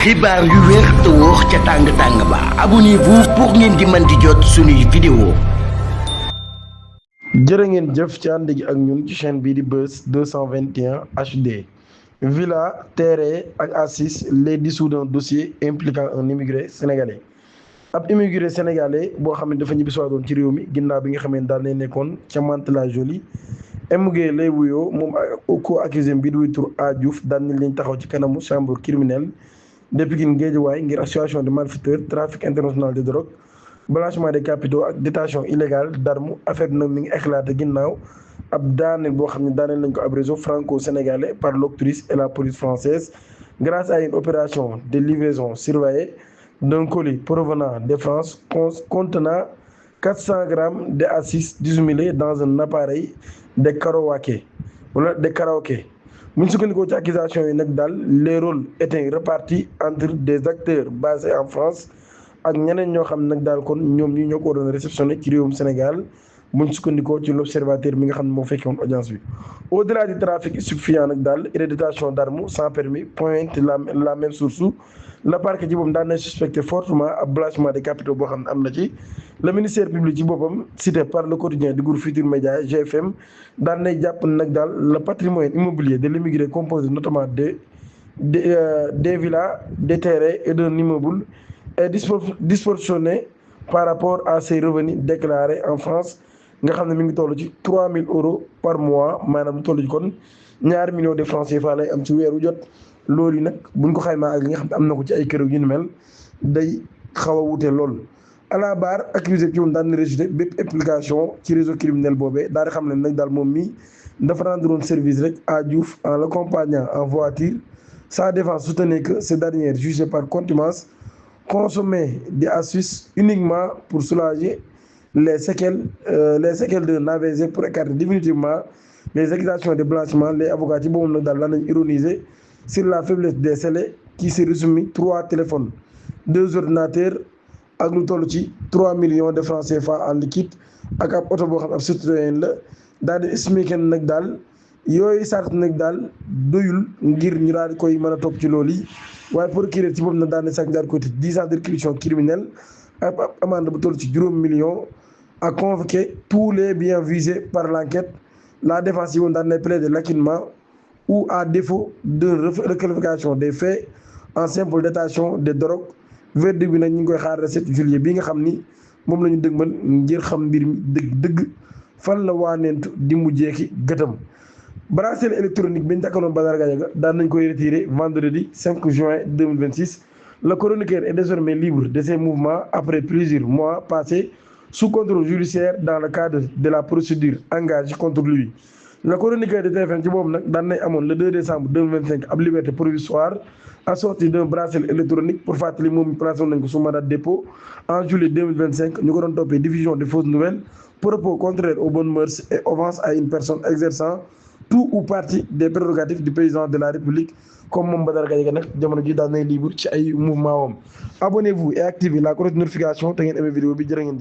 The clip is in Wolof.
xibaar yu wér te wóor ca tàng ba abonnez-vous pour ngeen di mën di jot suñuy vidéo. jërë ngeen jëf ci ànd gi ak ñun ci chaîne bii di Buzz 221 HD. Villa, terrain ak Assis les dessous d'un dossier impliquant un immigré sénégalais. ab immigré sénégalais boo xam ne dafa ñibbisiwaatoon ci réew mi ginnaaw bi nga xam ne daal lay nekkoon ca Mantes-la-Jolie. MG lay wuyoo moom ak co-accusé bi di wuy tur A Diouf daan nañ leen taxaw ci kanamu chambre criminelle de Pikine Guédiawaye ngir association de malfaiteurs trafic international de drogue blanchiment des capitaux ak détention illégale d'armes. Affaire bi nag mi ngi éclaté ginnaaw ab daaneel boo xam ne daaneel nañ ko ab réseau franco-sénégalais par l'octrice et la police française grâce à une opération de livraison surveillée d'un colis provenant de France contenant 400 grammes de hashish dissimulé dans un appareil de karaoké bu ñu sukkandikoo ci accusation yi nag daal les rôles étaient répartis entre des acteurs basés en France ak ñeneen ñoo xam ne nag daal kon ñoom ñi ñoo ko doon réceptionné ci réewum Sénégal bu ñu sukkandikoo ci l'observateur mi nga xam ne moo fekkee woon audience bi. Au-delà du trafic stupéfiant nag daal et de détention d'armes sans permis pointe la même source. Le parquet ci boppam daan na suspecté fortement ab blanchiment des capitaux boo xam ne am na ci. Le ministère public ci boppam cité par le quotidien du groupe Futurs Médias GFM daan nay jàpp nag daal le patrimoine immobilier de l'immigré composé notamment des villas, des terrains et d'un immeuble est disproportionné par rapport à ses revenus déclarés en France nga xam ne mi ngi toll ci 3000 € par mois maanaam lu toll ci kon 2 millions de francs CFA lay am ci weeru jot. loolu yi nag buñ ko xaymaa ak li nga xam ne am na ko ci ay kër yu ni mel day xaw a wute lool. à la barre accusé ci woon daan na rejeté bépp implication ci réseau criminel boobee daal di xam ne nag daal moom mi dafa rendre woon service rek à Diouf en l'accompagnant en voiture. Sa défense soutenait que ce dernier, jugé par contumace, consommait des hashish uniquement pour soulager les séquelles d'un AVC pour écarter définitivement les accusations de blanchiment. Les avocats ci boobu nag daal daan nañ ironiser sur la faiblesse des scellés qui s'est résumé 3 téléphones, 2 ordinateurs ak lu toll ci 3 millions de francs CFA en liquide ak ab oto boo xam ab citoyen la daal di expliqué nag daal yooyu sart nag daal doyul ngir ñu daal di koy mën a topp ci loolu yi waaye procureur ci boobu nag daal di sax daal di koy tëj 10 ans de réclusion criminelle ak ab amende bu toll ci 5 millions a convoqué tous les biens visés par l'enquête. La défense yi woon daal di plaider l'acquittement ou à défaut de requalification des faits en simple détention de drogue. Verdict bi nag ñu ngi koy xaar 7 juillet bi nga xam ni moom la ñu dëgmal ngir xam mbir mi dëgg fan la waaneentu di mujjeeki gëtam. Bracelet électronique bi ñu takkaloon Badara Gadiaga daan nañ koy retiré vendredi 5 juin 2026. Le chroniqueur est désormais libre de ses mouvements après plusieurs mois passés sous contrôle judiciaire dans le cadre de la procédure engagée contre lui. Le chroniqueur de TFM ci boobu nag daan nañ amoon le 2 décembre 2025 ab liberté provisoire assorti d'un bracelet électronique pour fàttali moom placé nañ ko sous mandat de dépôt en juillet 2025 ñu ko doon toppee diffusion de fausses nouvelles, propos contraires aux bonnes mœurs et offense à une personne exerçant tout ou partie des prérogatives du président de la République. Comme moom Badara Gadiaga nag jamono ji daan nay libre ci ay mouvement wam. Abonnez-vous et activez la cloche de notification te ngeen aimé vidéo bi jërë ngeen